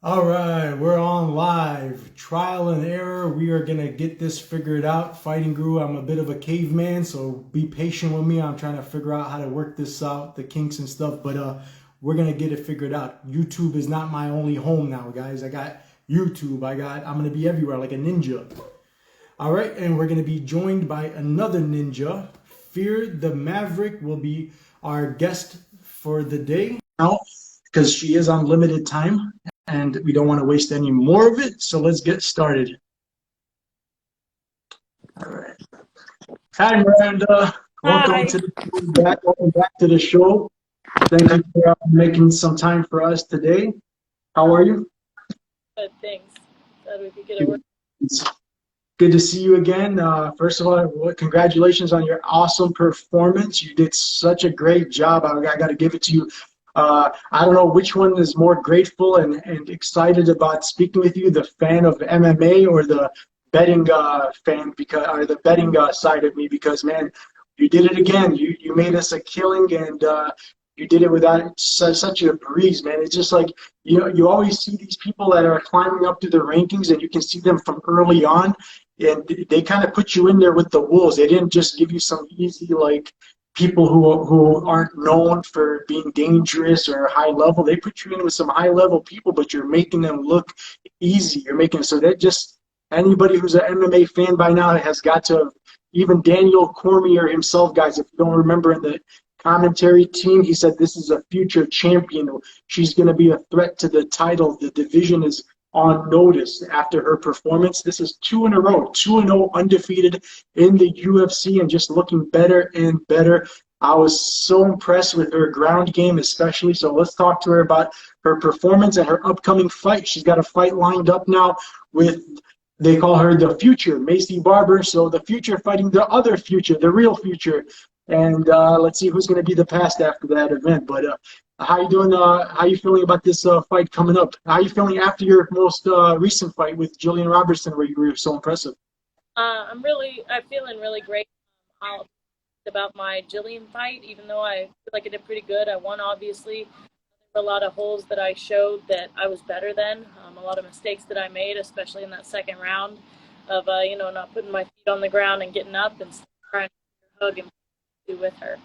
All right, we're on live. Trial and error. We are gonna get this figured out. Fighting Guru, I'm a bit of a caveman, so be patient with me. I'm trying to figure out how to work this out, the kinks and stuff, but we're gonna get it figured out. YouTube is not my only home now, guys. I got YouTube. I'm gonna be everywhere like a ninja. All right, and we're gonna be joined by another ninja. Fear the Maverick will be our guest for the day now because she is on limited time and we don't want to waste any more of it. So let's get started. All right. Hi, Miranda. Welcome Hi. to welcome back to the show. Thank you for making some time for us today. How are you? Good, thanks. Glad we could get it working. It's good to see you again. First of all, congratulations on your awesome performance. You did such a great job. I got to give it to you. I don't know which one is more grateful and excited about speaking with you, the fan of MMA or the betting fan, because or the betting side of me, because man, you did it again. You made us a killing, and you did it without such a breeze, man. It's just like you always see these people that are climbing up to the rankings, and you can see them from early on, and they kind of put you in there with the wolves. They didn't just give you some easy like people who aren't known for being dangerous or high level. They put you in with some high level people, but you're making them look easy. You're making so that just anybody who's an MMA fan by now has got to. Even Daniel Cormier himself, guys, if you don't remember in the commentary team, he said this is a future champion. She's going to be a threat to the title. The division is on notice after her performance. This is 2 in a row, 2-0 undefeated in the UFC and just looking better and better. I was so impressed with her ground game, especially. So let's talk to her about her performance and her upcoming fight. She's got a fight lined up now with, they call her the future, Maycee Barber. So the future fighting the other future, the real future. And let's see who's going to be the past after that event. But how you doing? How you feeling about this fight coming up? How you feeling after your most recent fight with Gillian Robertson, where you were so impressive? I'm feeling really great about my Jillian fight, even though I feel like I did pretty good. I won, obviously. There were a lot of holes that I showed that I was better than. A lot of mistakes that I made, especially in that second round of, not putting my feet on the ground and getting up and trying to hug and be with her.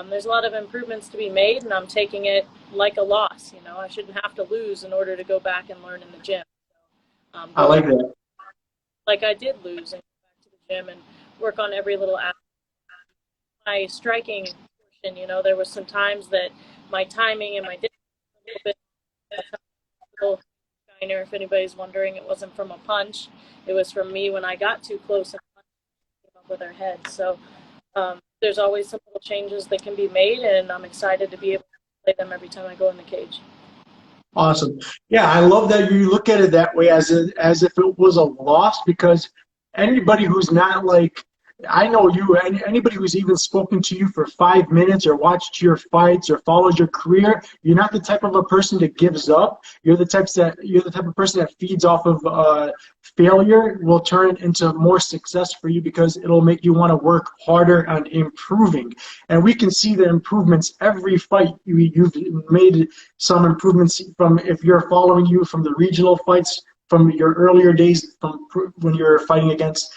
There's a lot of improvements to be made, and I'm taking it like a loss. I shouldn't have to lose in order to go back and learn in the gym. So, I like that. like I did lose and go back to the gym and work on every little aspect. My striking portion, there was some times that my timing and my distance was a little bit finer. If anybody's wondering, it wasn't from a punch. It was from me when I got too close and came up with her head. So there's always some little changes that can be made, and I'm excited to be able to play them every time I go in the cage. Awesome. Yeah, I love that you look at it that way as if it was a loss because anybody who's not like I know you, anybody who's even spoken to you for 5 minutes or watched your fights or followed your career, you're not the type of a person that gives up. You're the type of person that feeds off of failure will turn into more success for you because it'll make you want to work harder on improving. And we can see the improvements every fight. You've made some improvements from if you're following you from the regional fights from your earlier days from when you're fighting against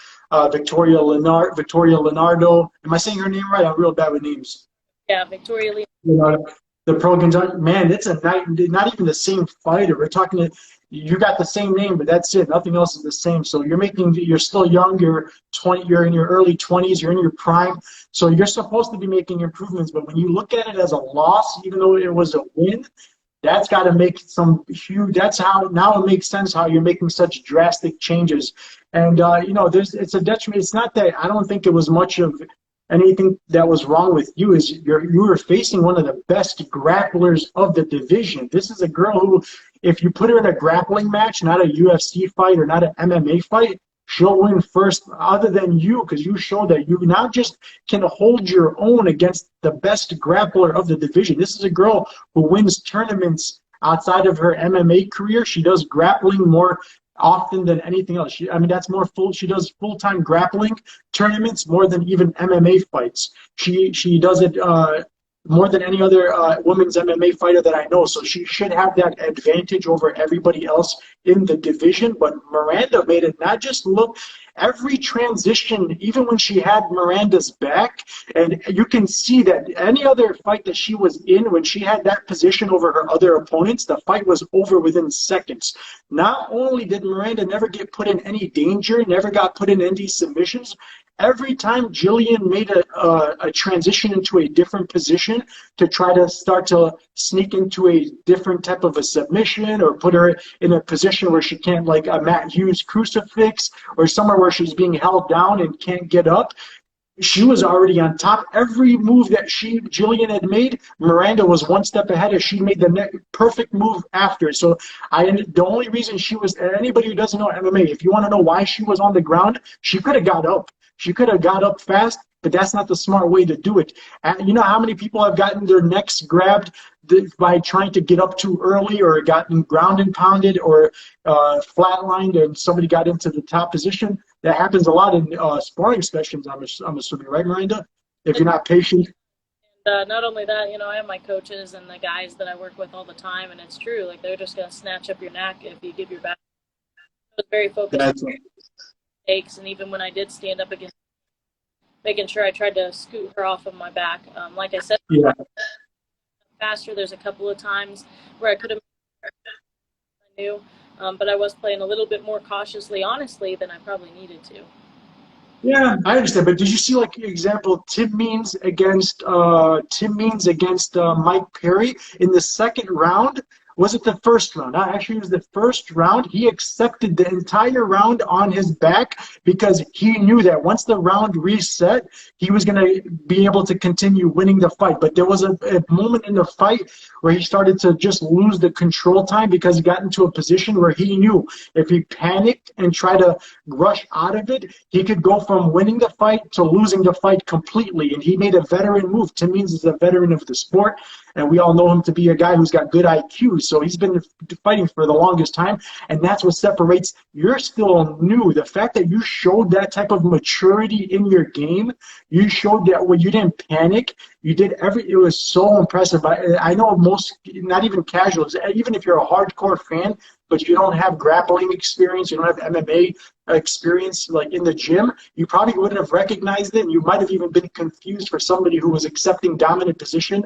Victoria Leonardo. Am I saying her name right? I'm real bad with names. Yeah, Victoria Lee. Leonardo. The pro man, it's a night, not even the same fighter. We're talking to, you got the same name, but that's it. Nothing else is the same. So you're still young. You're in your early 20s. You're in your prime. So you're supposed to be making improvements. But when you look at it as a loss, even though it was a win, that's got to make some huge. That's how now it makes sense how you're making such drastic changes. And it's a detriment. It's not that I don't think it was much of anything that was wrong with you. Is you were facing one of the best grapplers of the division. This is a girl who, if you put her in a grappling match, not a UFC fight or not an MMA fight, she'll win first other than you because you show that you not just can hold your own against the best grappler of the division. This is a girl who wins tournaments outside of her MMA career. She does grappling more often than anything else. That's more full. She does full-time grappling tournaments more than even MMA fights. She does it more than any other women's MMA fighter that I know. So she should have that advantage over everybody else in the division. But Miranda made it not just look, every transition, even when she had Miranda's back, and you can see that any other fight that she was in, when she had that position over her other opponents, the fight was over within seconds. Not only did Miranda never get put in any danger, never got put in any submissions, every time Gillian made a transition into a different position to try to start to sneak into a different type of a submission or put her in a position where she can't, like a Matt Hughes crucifix, or somewhere where she's being held down and can't get up, she was already on top. Every move that Gillian had made, Miranda was one step ahead, and she made the perfect move after. So the only reason she was, anybody who doesn't know MMA, if you want to know why she was on the ground, she could have got up. She could have got up fast, but that's not the smart way to do it. And you know how many people have gotten their necks grabbed by trying to get up too early, or gotten ground and pounded, or flatlined, and somebody got into the top position? That happens a lot in sparring sessions, I'm assuming, right, Miranda? If you're not patient. Not only that, you know, I have my coaches and the guys that I work with all the time, and it's true. Like, they're just going to snatch up your neck if you give your back. I was very focused on mistakes, and even when I did stand up against, making sure I tried to scoot her off of my back. Like I said, yeah. Faster. There's a couple of times where I could have, I knew, but I was playing a little bit more cautiously, honestly, than I probably needed to. Yeah, I understand. But did you see, like, example, Tim Means against Mike Perry in the second round? Was it the first round? Actually, it was the first round. He accepted the entire round on his back because he knew that once the round reset, he was going to be able to continue winning the fight. But there was a moment in the fight where he started to just lose the control time because he got into a position where he knew if he panicked and tried to rush out of it, he could go from winning the fight to losing the fight completely. And he made a veteran move. Tim Means is a veteran of the sport, and we all know him to be a guy who's got good IQ. So he's been fighting for the longest time, and that's what separates. You're still new. The fact that you showed that type of maturity in your game, you showed that when you didn't panic, you did it was so impressive. I know most, not even casuals, even if you're a hardcore fan, but you don't have grappling experience, you don't have MMA experience, like in the gym, you probably wouldn't have recognized it, and you might have even been confused for somebody who was accepting dominant position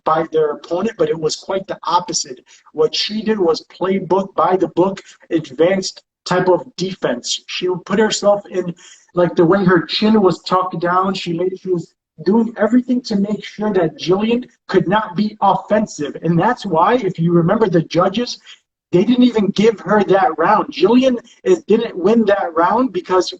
by their opponent, but it was quite the opposite. What she did was play book by the book, advanced type of defense. She put herself in, like, the way her chin was tucked down, she was doing everything to make sure that Gillian could not be offensive. And that's why, if you remember the judges, they didn't even give her that round. Gillian didn't win that round because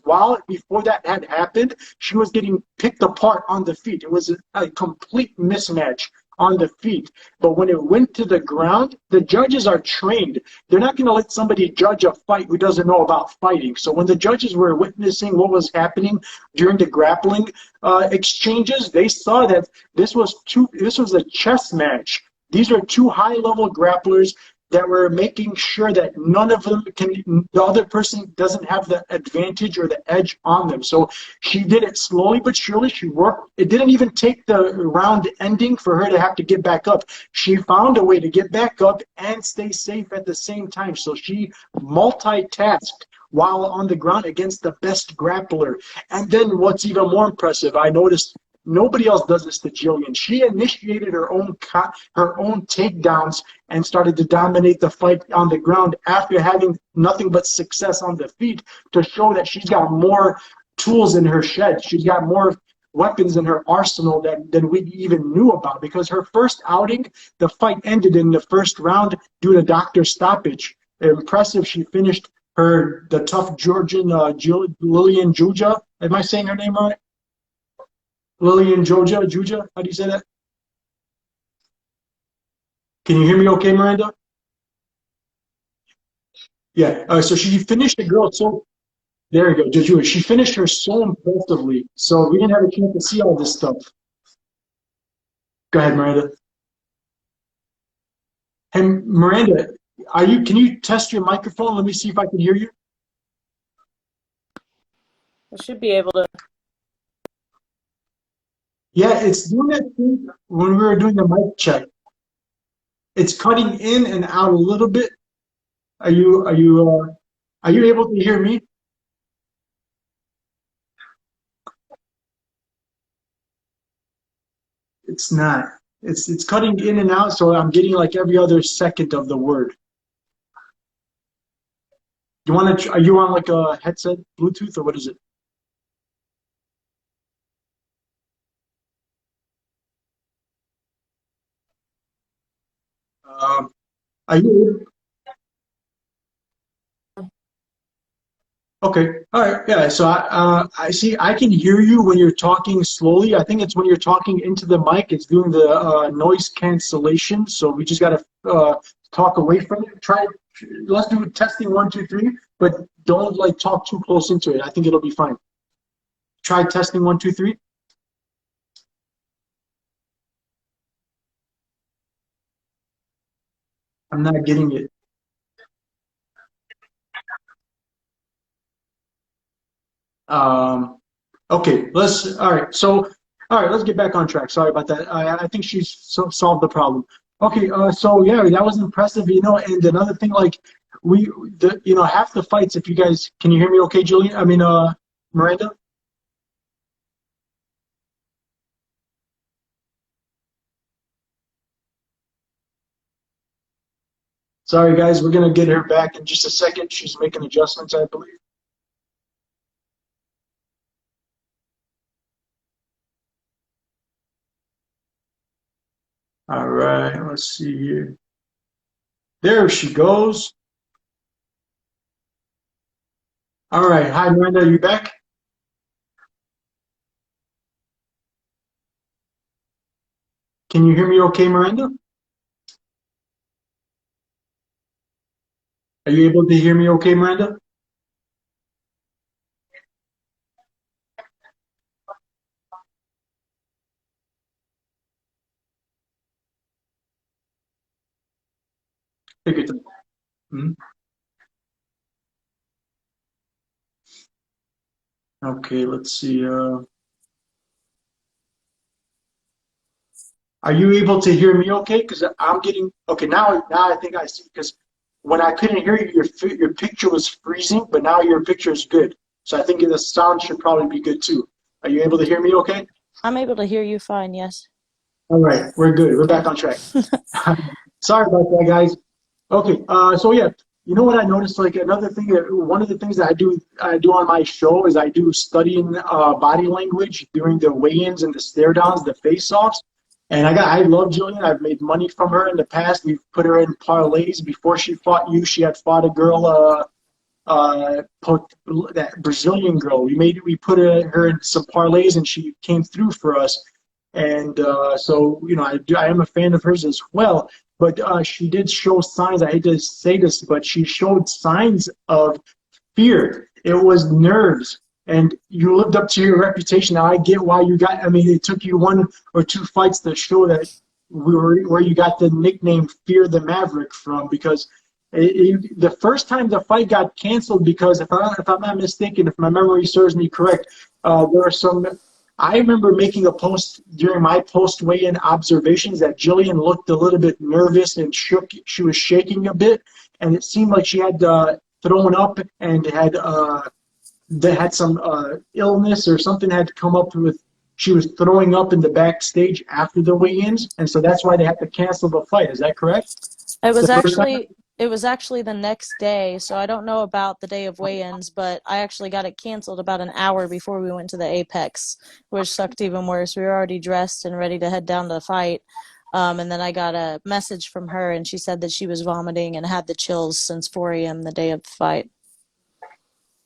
before that had happened, she was getting picked apart on the feet. It was a complete mismatch on the feet. But when it went to the ground, the judges are trained. They're not going to let somebody judge a fight who doesn't know about fighting. So when the judges were witnessing what was happening during the grappling exchanges, they saw that this was a chess match. These are two high-level grapplers that were making sure that none of them the other person doesn't have the advantage or the edge on them. So she did it slowly but surely. She worked. It didn't even take the round ending for her to have to get back up. She found a way to get back up and stay safe at the same time. So she multitasked while on the ground against the best grappler. And then what's even more impressive, I noticed, nobody else does this to Gillian. She initiated her own takedowns and started to dominate the fight on the ground after having nothing but success on the feet, to show that she's got more tools in her shed. She's got more weapons in her arsenal than we even knew about, because her first outing, the fight ended in the first round due to doctor stoppage. Impressive. She finished the tough Georgian Lillian Juja. Am I saying her name right? Lillian Juja, how do you say that? Can you hear me okay, Miranda? Yeah, so she finished the girl so, there you go, Juju. She finished her so impressively, so we didn't have a chance to see all this stuff. Go ahead, Miranda. Hey, Miranda, can you test your microphone? Let me see if I can hear you. I should be able to. Yeah, it's doing that thing when we were doing the mic check. It's cutting in and out a little bit. Are you able to hear me? It's not. It's cutting in and out, so I'm getting like every other second of the word. You want to? Are you on like a headset, Bluetooth, or what is it? Um, are you okay? All right. Yeah. So I see. I can hear you when you're talking slowly. I think it's when you're talking into the mic. It's doing the noise cancellation. So we just gotta talk away from it. Try. Let's do testing one, two, three. But don't like talk too close into it. I think it'll be fine. Try testing one, two, three. I'm not getting it. Um, okay, all right. So, all right, let's get back on track. Sorry about that. I think she's solved the problem. Okay, so yeah, that was impressive, you know, and another thing, like, half the fights, if you guys, can you hear me okay, Julian? I mean, Miranda? Sorry, guys, we're gonna get her back in just a second. She's making adjustments, I believe. All right, let's see here. There she goes. All right, hi, Miranda, are you back? Can you hear me okay, Miranda? Are you able to hear me okay, Miranda? Take your time. Mhm. Okay, let's see. Are you able to hear me okay? Because I'm getting okay now. I think I see. Because when I couldn't hear you, your picture was freezing, but now your picture is good. So I think the sound should probably be good too. Are you able to hear me okay? I'm able to hear you fine, yes. All right, we're good. We're back on track. Sorry about that, guys. Okay, so yeah, you know what I noticed? Like another thing, one of the things that I do on my show is I do studying body language during the weigh-ins and the stare downs, the face-offs. And I love Jillian. I've made money from her in the past. We've put her in parlays. Before she fought you, she had fought a girl, that Brazilian girl. We put her in some parlays, and she came through for us. And so you know, I am a fan of hers as well. But she did show signs. I hate to say this, but she showed signs of fear. It was nerves. And you lived up to your reputation. Now I get why you got. I mean, it took you one or two fights to show that where you got the nickname "Fear the Maverick" from. Because the first time the fight got canceled, because if I'm not mistaken, if my memory serves me correct, there were some. I remember making a post during my post weigh-in observations that Jillian looked a little bit nervous and shook. She was shaking a bit, and it seemed like she had thrown up and had they had some illness or something had come up with. She was throwing up in the backstage after the weigh-ins, and so that's why they had to cancel the fight. Is that correct? It was The first time? actually it was actually the next day, so I don't know about the day of weigh-ins, but I actually got it canceled about an hour before we went to the Apex, which sucked even worse. We were already dressed and ready to head down to the fight. And then I got a message from her, and she said that she was vomiting and had the chills since 4 a.m. the day of the fight.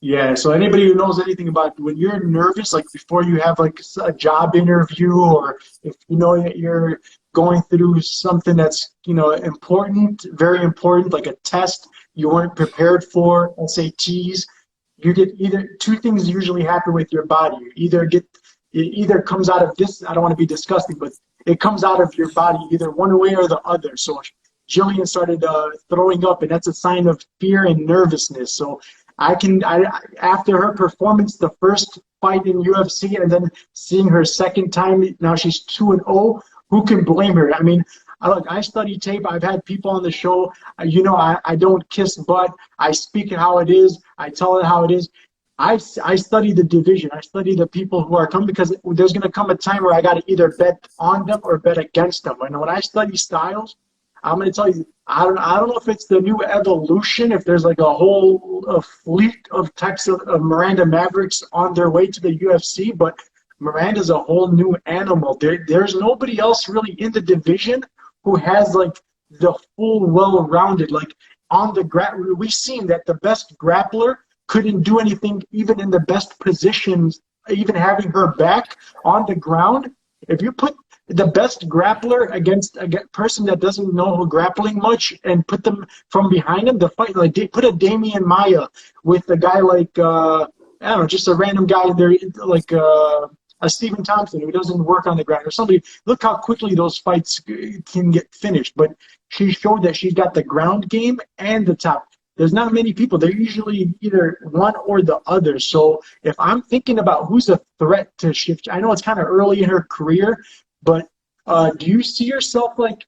Yeah, so anybody who knows anything about when you're nervous, like before you have like a job interview, or if you know that you're going through something that's, you know, important, very important, like a test you weren't prepared for, SATs, you get either two things usually happen with your body. You either get it either comes out of this, I don't want to be disgusting, but it comes out of your body either one way or the other. So Jillian started throwing up, and that's a sign of fear and nervousness. So after her performance, the first fight in UFC, and then seeing her second time, now she's 2-0. Who can blame her? I mean, look, I study tape. I've had people on the show. I don't kiss butt. I speak it how it is. I tell it how it is. I study the division. I study the people who are coming, because there's going to come a time where I got to either bet on them or bet against them. And when I study styles, I'm going to tell you, I don't know if it's the new evolution, if there's like a fleet of types of Miranda Mavericks on their way to the UFC, but Miranda's a whole new animal. There's nobody else really in the division who has like the full well-rounded, like on the we've seen that the best grappler couldn't do anything even in the best positions, even having her back on the ground. If you put the best grappler against a person that doesn't know grappling much and put them from behind him, the fight, like put a Damian Maia with a guy like, I don't know, just a random guy there, like a Stephen Thompson who doesn't work on the ground or somebody. Look how quickly those fights can get finished. But she showed that she's got the ground game and the top. There's not many people. They're usually either one or the other. So if I'm thinking about who's a threat to shift, I know it's kind of early in her career, but do you see yourself like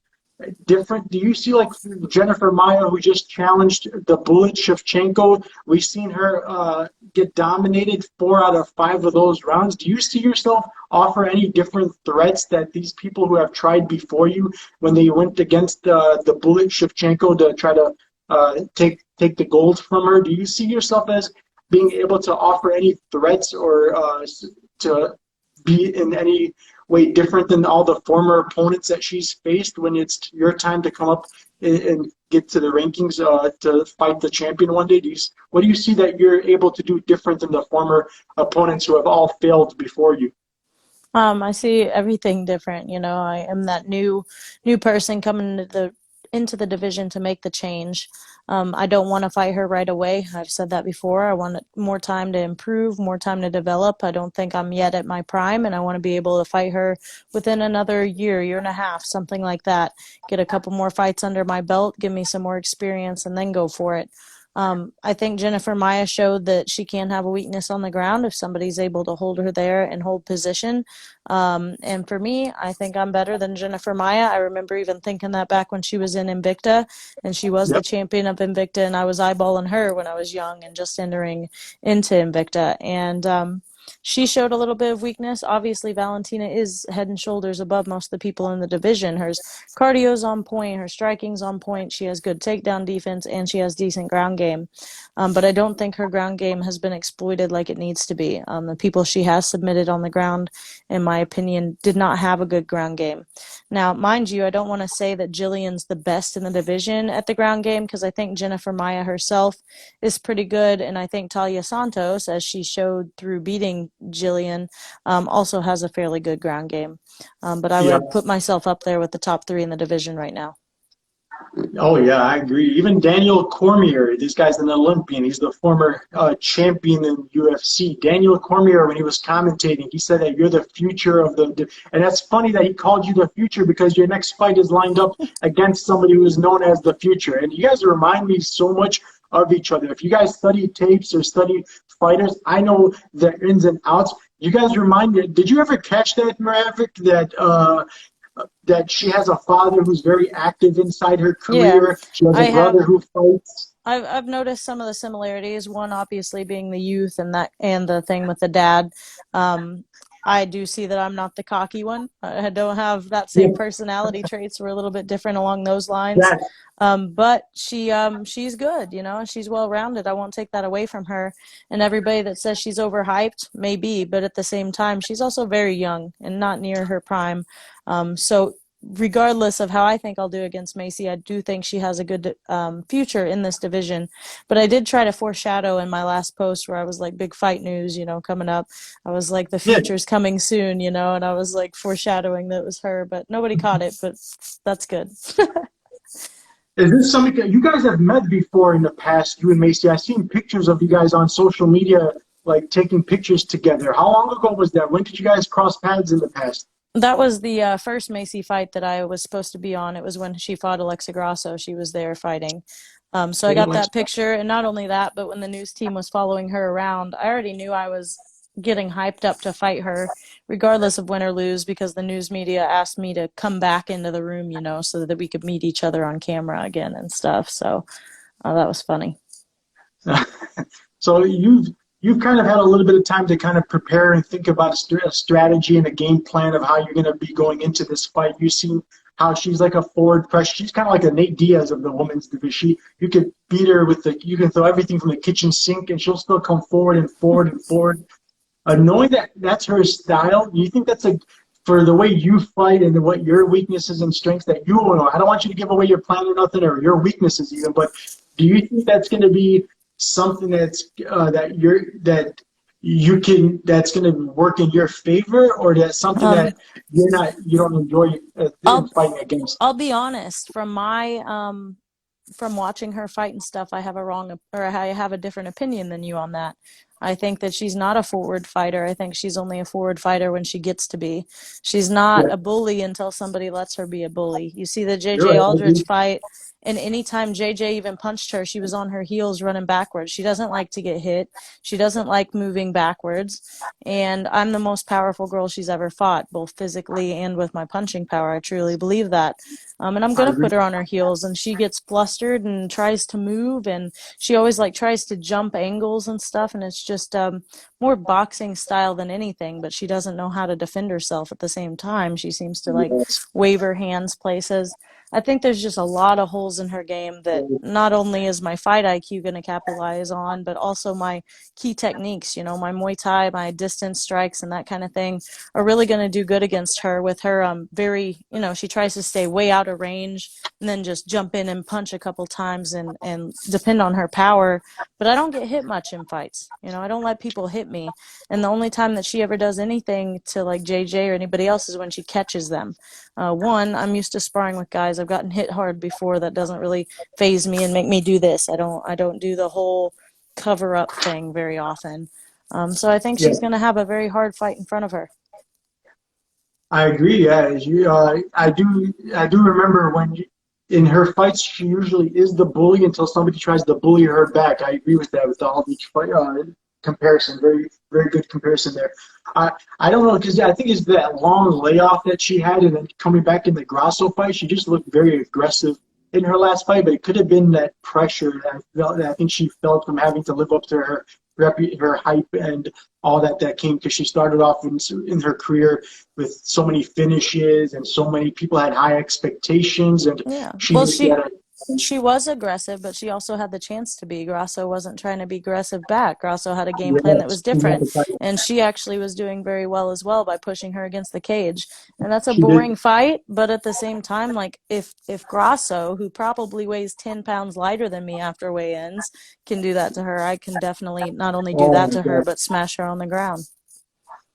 different? Do you see like Jennifer Maia, who just challenged the Bullet Shevchenko? We've seen her get dominated 4 out of 5 of those rounds. Do you see yourself offer any different threats that these people who have tried before you, when they went against the Bullet Shevchenko to try to take the gold from her? Do you see yourself as being able to offer any threats or to be in any way different than all the former opponents that she's faced when it's your time to come up and get to the rankings to fight the champion one day? What do you see that you're able to do different than the former opponents who have all failed before you? I see everything different. I am that new person coming into the division to make the change. I don't want to fight her right away. I've said that before. I want more time to improve, more time to develop. I don't think I'm yet at my prime, and I want to be able to fight her within another year and a half, something like that. Get a couple more fights under my belt, give me some more experience, and then go for it. I think Jennifer Maia showed that she can have a weakness on the ground if somebody's able to hold her there and hold position. And for me, I think I'm better than Jennifer Maia. I remember even thinking that back when she was in Invicta, and she was the Yep. champion of Invicta, and I was eyeballing her when I was young and just entering into Invicta. And she showed a little bit of weakness. Obviously, Valentina is head and shoulders above most of the people in the division. Her cardio's on point, her striking's on point, she has good takedown defense, and she has decent ground game. But I don't think her ground game has been exploited like it needs to be. The people she has submitted on the ground, in my opinion, did not have a good ground game. Now, mind you, I don't want to say that Gillian's the best in the division at the ground game, because I think Jennifer Maia herself is pretty good, and I think Talia Santos, as she showed through beating Gillian, also has a fairly good ground game. But I Yep. would put myself up there with the top 3 in the division right now. Oh yeah, I agree. Even Daniel Cormier, this guy's an Olympian. He's the former champion in UFC. Daniel Cormier, when he was commentating, he said that you're the future of the. And that's funny that he called you the future, because your next fight is lined up against somebody who is known as the future. And you guys remind me so much of each other. If you guys study tapes or study fighters, I know the ins and outs. You guys remind me. Did you ever catch that, Maverick? That she has a father who's very active inside her Yeah, career. She has I a have. brother who fights. I've noticed some of the similarities. One obviously being the youth and the thing with the dad. Um, I do see that I'm not the cocky one. I don't have that Yeah, same personality traits. We're a little bit different along those lines. that, But she's good, she's well rounded. I won't take that away from her. And everybody that says she's overhyped, maybe, but at the same time, she's also very young and not near her prime. So regardless of how I think I'll do against Maycee, I do think she has a good future in this division. But I did try to foreshadow in my last post where I was like, big fight news, coming up. I was like, the yeah. future's coming soon, and I was like foreshadowing that it was her, but nobody caught it, but that's good. Is this something that you guys have met before in the past, you and Maycee? I've seen pictures of you guys on social media, like taking pictures together. How long ago was that? When did you guys cross paths in the past? That was the first Maycee fight that I was supposed to be on. It was when she fought Alexa Grasso. She was there fighting. So I got that picture, and not only that, but when the news team was following her around, I already knew I was getting hyped up to fight her, regardless of win or lose, because the news media asked me to come back into the room, you know, so that we could meet each other on camera again and stuff. So that was funny. So you've kind of had a little bit of time to kind of prepare and think about a strategy and a game plan of how you're going to be going into this fight. You've seen how she's like a forward press. She's kind of like a Nate Diaz of the women's division. You could beat her with you can throw everything from the kitchen sink, and she'll still come forward and forward and forward. Knowing that that's her style, do you think that's for the way you fight and what your weaknesses and strengths that you know? I don't want you to give away your plan or nothing or your weaknesses even, but do you think that's going to be something that's going to work in your favor, or that's something Um, that you don't enjoy I'll fighting against? I'll be honest. From watching her fight and stuff, I have a different opinion than you on that. I think that she's not a forward fighter. I think she's only a forward fighter when she gets to be. She's not Yeah, a bully until somebody lets her be a bully. You see the you're JJ right. I Aldrich agree. fight, and anytime JJ even punched her, she was on her heels running backwards. She doesn't like to get hit. She doesn't like moving backwards. And I'm the most powerful girl she's ever fought, both physically and with my punching power. I truly believe that. And I'm I gonna agree. put her on her heels, and she gets flustered and tries to move, and she always like tries to jump angles and stuff, and it's just more boxing style than anything. But she doesn't know how to defend herself at the same time. She seems to like Yes. wave her hands places. I think there's just a lot of holes in her game that not only is my fight IQ going to capitalize on, but also my key techniques, you know, my Muay Thai, my distance strikes, and that kind of thing are really going to do good against her with her very, you know, she tries to stay way out of range and then just jump in and punch a couple times and depend on her power. But I don't get hit much in fights. You know, I don't let people hit me. And the only time that she ever does anything to like JJ or anybody else is when she catches them. One, I'm used to sparring with guys. I've gotten hit hard before. That doesn't really phase me and make me do this. I don't do the whole cover up thing very often. So I think Yeah. she's going to have a very hard fight in front of her. I agree. Yeah, I do remember in her fights, she usually is the bully until somebody tries to bully her back. I agree with that with the Aldrich fight comparison. Very, very good comparison there. I don't know because I think it's that long layoff that she had, and then coming back in the Grasso fight, she just looked very aggressive in her last fight. But it could have been that pressure that I think she felt from having to live up to her hype and all that came because she started off in her career with so many finishes and so many people had high expectations and Yeah. she Well, just got she was aggressive, but she also had the chance to be. Grasso wasn't trying to be aggressive back. Grasso had a game plan that yes, was she had different, the title. and she actually was doing very well as well by pushing her against the cage. And that's a She did. boring fight, but at the same time, like if Grasso, who probably weighs 10 pounds lighter than me after weigh-ins, can do that to her, I can definitely not only do Oh that my to her, God. but smash her on the ground.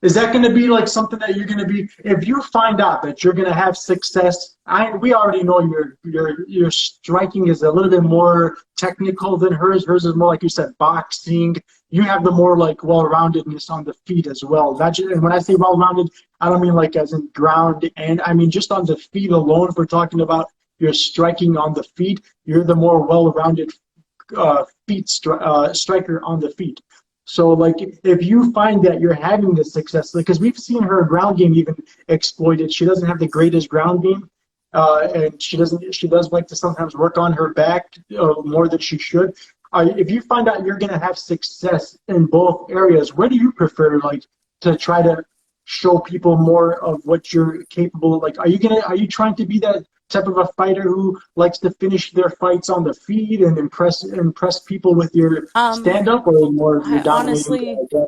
Is that going to be like something that you're going to be if you find out that you're going to have success? We already know your striking is a little bit more technical than hers. Hers is more like you said, boxing. You have the more like well-roundedness on the feet as well. Not just, and when I say well-rounded, I don't mean like as in ground, and I mean just on the feet alone. If we're talking about your striking on the feet, you're the more well-rounded striker on the feet. So, like, if you find that you're having this success, because we've seen her ground game even exploited. She doesn't have the greatest ground game, and she doesn't. She does like to sometimes work on her back more than she should. If you find out you're going to have success in both areas, where do you prefer, like, to try to show people more of what you're capable of? Like, are you trying to be that type of a fighter who likes to finish their fights on the feet and impress people with your Um, stand up, or more of your I dominating honestly guy?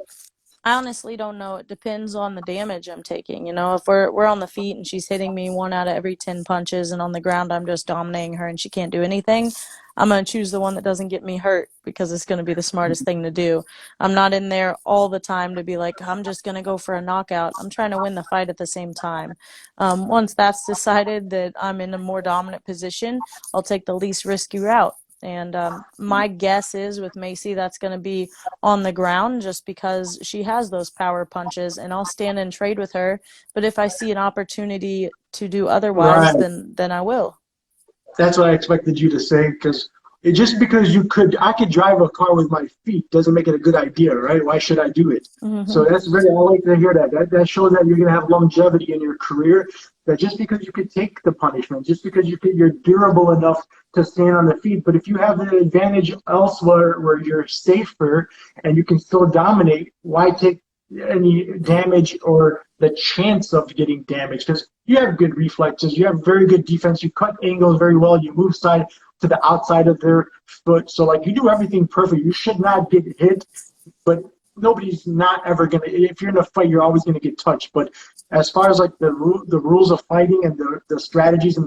I honestly don't know. It depends on the damage I'm taking. You know, if we're on the feet and she's hitting me one out of every 10 punches, and on the ground I'm just dominating her and she can't do anything, I'm gonna choose the one that doesn't get me hurt because it's gonna be the smartest thing to do. I'm not in there all the time to be like, I'm just gonna go for a knockout. I'm trying to win the fight at the same time. Once that's decided that I'm in a more dominant position, I'll take the least risky route. And my guess is with Maycee, that's going to be on the ground just because she has those power punches, and I'll stand and trade with her. But if I see an opportunity to do otherwise, Right. then I will. That's what I expected you to say because just because I could drive a car with my feet doesn't make it a good idea, right? Why should I do it? So Mm-hmm. that's I like to hear that. That shows that you're going to have longevity in your career. That just because you could take the punishment, just because you're durable enough to stand on the feet, but if you have an advantage elsewhere where you're safer and you can still dominate, why take any damage or the chance of getting damaged? Because you have good reflexes, you have very good defense, you cut angles very well, you move side to the outside of their foot. So like you do everything perfect. You should not get hit, but nobody's not ever gonna. If you're in a fight, you're always gonna get touched. But as far as like the rules of fighting and the strategies and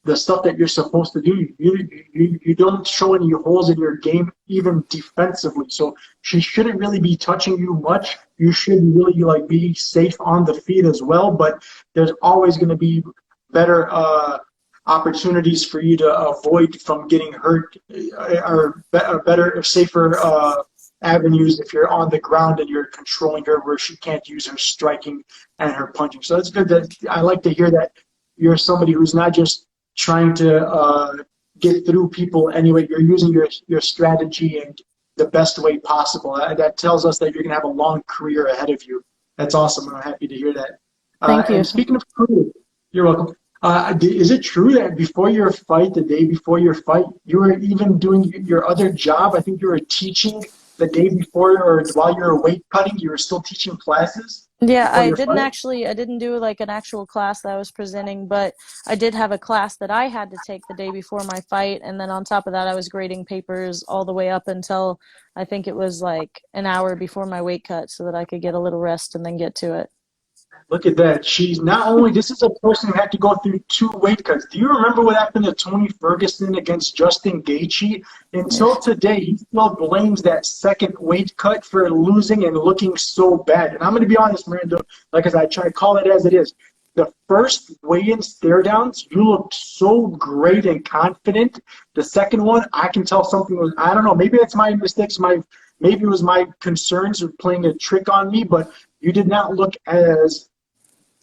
the stuff that you're supposed to do, you don't show any holes in your game, even defensively. So she shouldn't really be touching you much. You should really like be safe on the feet as well. But there's always going to be better opportunities for you to avoid from getting hurt, or better or safer avenues if you're on the ground and you're controlling her where she can't use her striking and her punching. So it's good that I like to hear that you're somebody who's not just trying to get through people anyway. You're using your strategy and the best way possible. That tells us that you're going to have a long career ahead of you. That's awesome. I'm happy to hear that. Thank you. And speaking of career, you're welcome. Is it true that before your fight, the day before your fight, you were even doing your other job? I think you were teaching the day before, or while you were weight cutting, you were still teaching classes Yeah, before your fight? I didn't do like an actual class that I was presenting, but I did have a class that I had to take the day before my fight. And then on top of that, I was grading papers all the way up until I think it was like an hour before my weight cut so that I could get a little rest and then get to it. Look at that. She's not only, this is a person who had to go through 2 weight cuts. Do you remember what happened to Tony Ferguson against Justin Gaethje? Until today, he still blames that second weight cut for losing and looking so bad. And I'm going to be honest, Miranda, like as I try to call it as it is. The first weigh-in stare downs, you looked so great and confident. The second one, I can tell something was, I don't know, maybe it's my mistakes, maybe it was my concerns of playing a trick on me, but you did not look as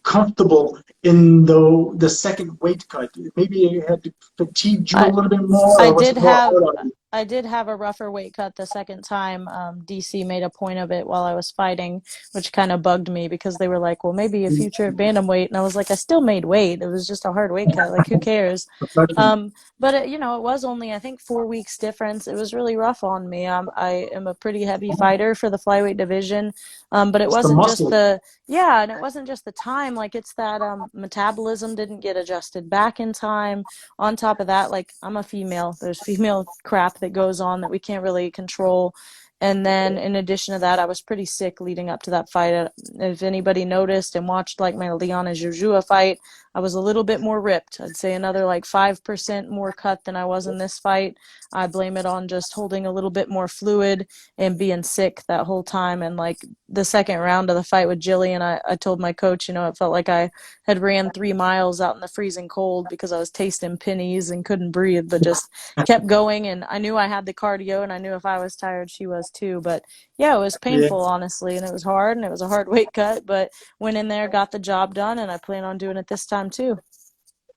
comfortable in the second weight cut. Maybe it had fatigued you a I little bit more, I or was did it more have hard on you? I did have a rougher weight cut the second time. DC made a point of it while I was fighting, which kind of bugged me because they were like, "Well, maybe a future at bantamweight," and I was like, "I still made weight. It was just a hard weight cut. Like, who cares?" Professional. But it was only I think 4 weeks difference. It was really rough on me. I am a pretty heavy fighter for the flyweight division, but it It's the wasn't just muscle. and it wasn't just the time. Like it's that metabolism didn't get adjusted back in time. On top of that, like I'm a female. There's female crap that goes on that we can't really control. And then in addition to that, I was pretty sick leading up to that fight. If anybody noticed and watched like my Liana Jujua fight, I was a little bit more ripped. I'd say another like 5% more cut than I was in this fight. I blame it on just holding a little bit more fluid and being sick that whole time. And like the second round of the fight with Gillian, I told my coach, it felt like I had ran 3 miles out in the freezing cold because I was tasting pennies and couldn't breathe, but just kept going. And I knew I had the cardio, and I knew if I was tired, she was too. But yeah, it was Yeah. painful, honestly, and it was hard, and it was a hard weight cut, but went in there, got the job done, and I plan on doing it this time too.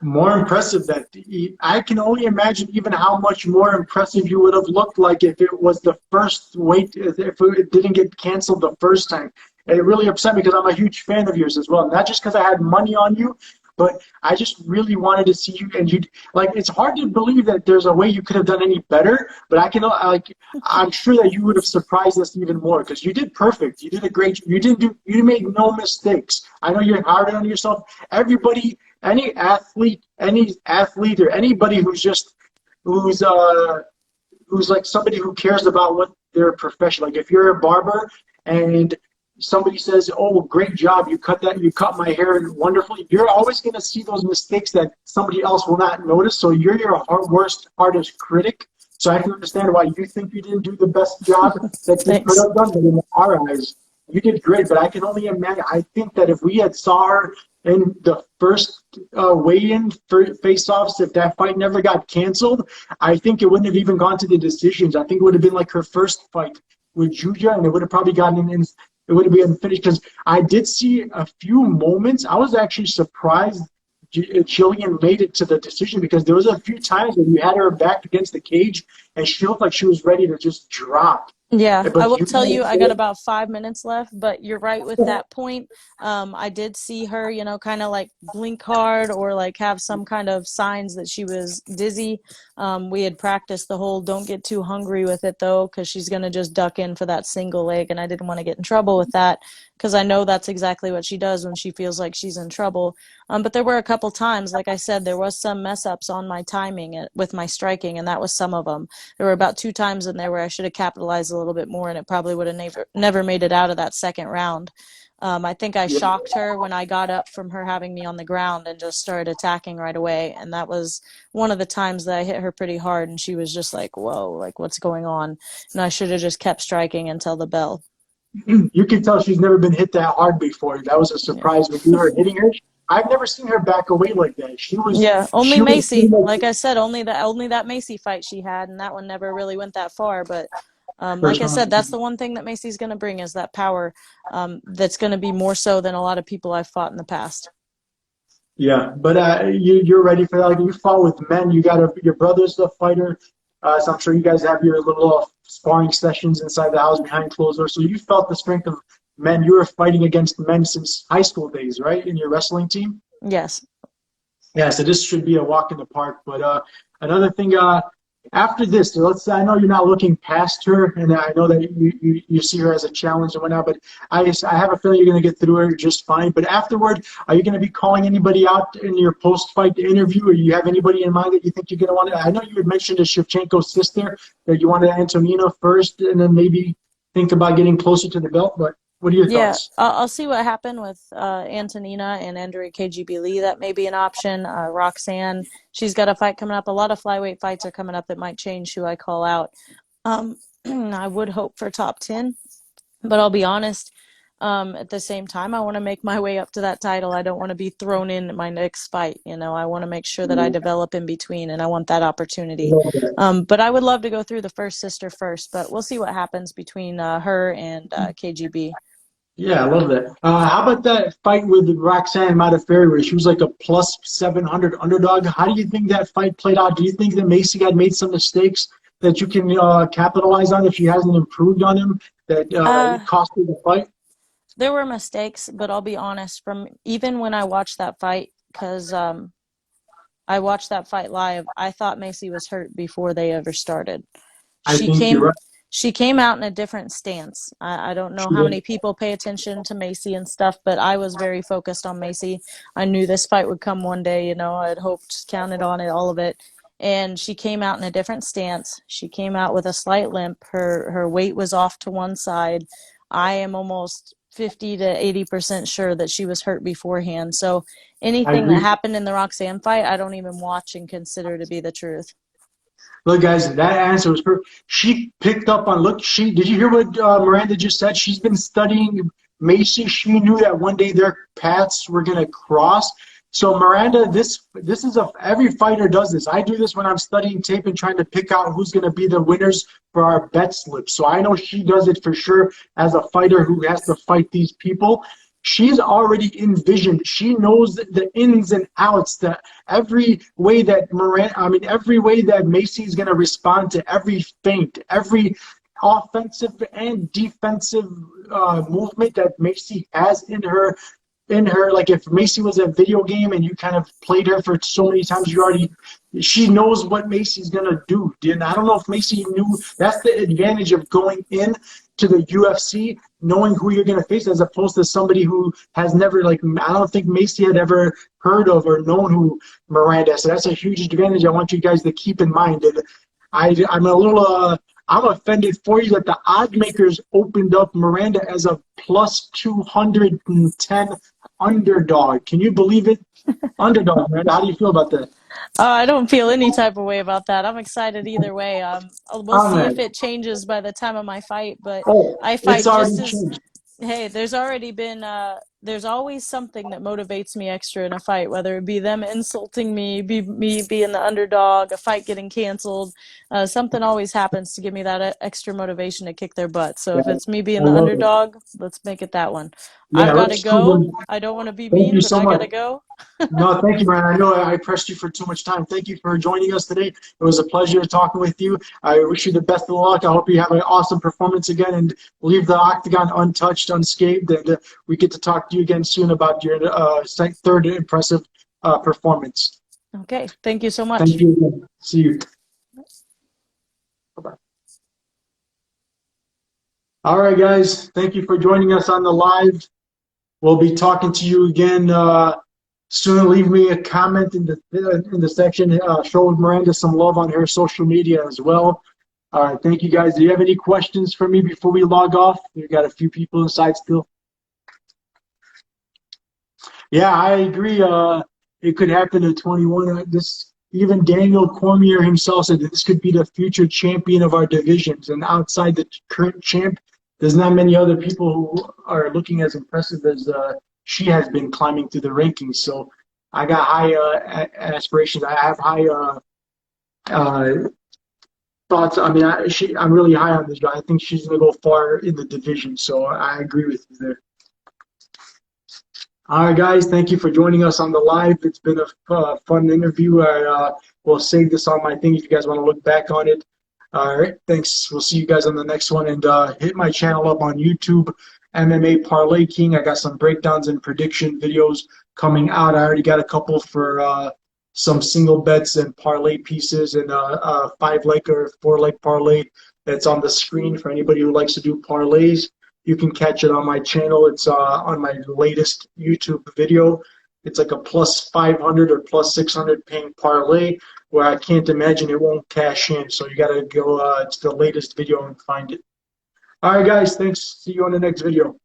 More impressive that I can only imagine even how much more impressive you would have looked like if it was the first weight, if it didn't get canceled the first time. And it really upset me because I'm a huge fan of yours as well. Not just because I had money on you, but I just really wanted to see you. And you like, it's hard to believe that there's a way you could have done any better. But I'm sure that you would have surprised us even more because you did perfect. You did a great. You made no mistakes. I know you're hard on yourself. Everybody. Any athlete or anybody who's like somebody who cares about what their profession. Like if you're a barber and somebody says, "Oh, great job, you cut my hair wonderfully," you're always going to see those mistakes that somebody else will not notice. So you're your hardest critic. So I can understand why you think you didn't do the best job that you could Thanks. have done. But in our eyes, you did great. But I can only imagine. I think that if we had saw her in the first weigh-in face-offs, if that fight never got canceled, I think it wouldn't have even gone to the decisions. I think it would have been like her first fight with Julia, and it would have probably gotten in. It would have been finished because I did see a few moments. I was actually surprised Gillian made it to the decision, because there was a few times when you had her back against the cage and she looked like she was ready to just drop. Yeah, I But will you tell you, I guys, got about 5 minutes left, but you're right with that point. I did see her, kind of like blink hard or like have some kind of signs that she was dizzy. We had practiced the whole don't get too hungry with it though, because she's going to just duck in for that single leg, and I didn't want to get in trouble with that because I know that's exactly what she does when she feels like she's in trouble. But there were a couple times, like I said, there was some mess ups on my timing with my striking, and that was some of them. There were about 2 times in there where I should have capitalized a little bit more, and it probably would have never made it out of that second round. I think I yeah, shocked her when I got up from her having me on the ground and just started attacking right away. And that was one of the times that I hit her pretty hard, and she was just like, whoa, like what's going on? And I should have just kept striking until the bell. you can tell she's never been hit that hard before. That was a Yeah. surprise when you were hitting her. I've never seen her back away like that. Yeah, only She was pretty Maycee. much Like I said, only that Maycee fight she had, and that one never really went that far. But like first I said, that's one. the one thing that Maycee's going to bring is that power. That's going to be more so than a lot of people I've fought in the past. Yeah, but you're ready for that. Like, you fought with men. You got your brother's a fighter, so I'm sure you guys have your little sparring sessions inside the house behind closed doors. So you felt the strength of men. You were fighting against men since high school days, right? In your wrestling team. Yes. Yeah, so this should be a walk in the park. But another thing, after this, so let's say I know you're not looking past her, and I know that you see her as a challenge and whatnot, but I have a feeling you're going to get through her just fine. But afterward, are you going to be calling anybody out in your post-fight interview, or you have anybody in mind that you think you're going to want to? I know you had mentioned to Shevchenko's sister that you wanted Antonina first, and then maybe think about getting closer to the belt, but what are your Yeah, thoughts? I'll see what happened with Antonina and Andrea KGB Lee. That may be an option. Roxanne, she's got a fight coming up. A lot of flyweight fights are coming up that might change who I call out. Um, I would hope for top 10, but I'll be honest. At the same time, I want to make my way up to that title. I don't want to be thrown in my next fight. I want to make sure that I develop in between, and I want that opportunity. But I would love to go through the first sister first, but we'll see what happens between her and KGB. Yeah, I love that. How about that fight with Roxanne Modafferi, where she was like a plus 700 underdog? How do you think that fight played out? Do you think that Maycee had made some mistakes that you can capitalize on if she hasn't improved on him that Uh, cost her the fight? there were mistakes, but I'll be honest, from even when I watched that fight, because I watched that fight live, I thought Maycee was hurt before they ever started. I She think you're came right. she came out in a different stance. I don't know She how did. many people pay attention to Maycee and stuff, but I was very focused on Maycee. I knew this fight would come one day, I'd hoped, counted on it, all of it. And she came out in a different stance. She came out with a slight limp. Her weight was off to one side. I am almost 50 to 80% sure that she was hurt beforehand. So I anything that agree. happened in the Roxanne fight, I don't even watch and consider to be the truth. Look, guys, that answer was perfect. She picked up on, look, did you hear what Miranda just said? She's been studying Maycee. She knew that one day their paths were going to cross. So Miranda, this is every fighter does this. I do this when I'm studying tape and trying to pick out who's going to be the winners for our bet slips. So I know she does it for sure as a fighter who has to fight these people. She's already envisioned. She knows the ins and outs, that every way that every way that Maycee's going to respond to every feint, every offensive and defensive movement that Maycee has in her. Like, if Maycee was a video game and you kind of played her for so many times, she knows what Maycee's gonna do. And I don't know if Maycee knew. That's the advantage of going in to the UFC, knowing who you're gonna face, as opposed to somebody who has never, like, I don't think Maycee had ever heard of or known who Miranda is. So that's a huge advantage I want you guys to keep in mind. And I'm a little I'm offended for you that the odd makers opened up Miranda as a plus 210 underdog. Can you believe it? Underdog, Miranda. How do you feel about that? I don't feel any type of way about that. I'm excited either way. We'll Oh, see if man. it changes by the time of my fight, but Oh, I it's fight just already as changed. hey, there's already been there's always something that motivates me extra in a fight, whether it be them insulting me, be me being the underdog, a fight getting canceled. Something always happens to give me that extra motivation to kick their butt. So Yeah, if it's me being I the love it. underdog, let's make it that one. I've Yeah, got to let's prove go. them. I don't want to be Thank mean, you but so I got much. to go. No, thank you, Ryan. I know I pressed you for too much time. Thank you for joining us today. It was a pleasure talking with you. I wish you the best of luck. I hope you have an awesome performance again and leave the octagon untouched, unscathed. And we get to talk to you again soon about your third impressive performance. Okay. Thank you so Thank much. you again. See you. Bye-bye. All right, guys. Thank you for joining us on the live. We'll be talking to you again soon. Leave me a comment in the section. Show Miranda some love on her social media as well. All right, thank you guys. Do you have any questions for me before we log off? We've got a few people inside still. Yeah, I agree. It could happen at 21. This even Daniel Cormier himself said that this could be the future champion of our divisions. And outside the current champ, there's not many other people who are looking as impressive as she has been climbing through the rankings. So I got high aspirations. I have high uh, thoughts. I mean, I'm really high on this guy. I think she's going to go far in the division. So I agree with you there. All right, guys. Thank you for joining us on the live. It's been a fun interview. I will save this on my thing if you guys want to look back on it. All right. Thanks. We'll see you guys on the next one. And hit my channel up on YouTube, MMA Parlay King. I got some breakdowns and prediction videos coming out. I already got a couple for some single bets and parlay pieces and a 5-leg or 4-leg parlay that's on the screen for anybody who likes to do parlays. You can catch it on my channel. It's on my latest YouTube video. It's like a plus 500 or plus 600 paying parlay where I can't imagine it won't cash in. So you got to go to the latest video and find it. All right, guys. Thanks. See you on the next video.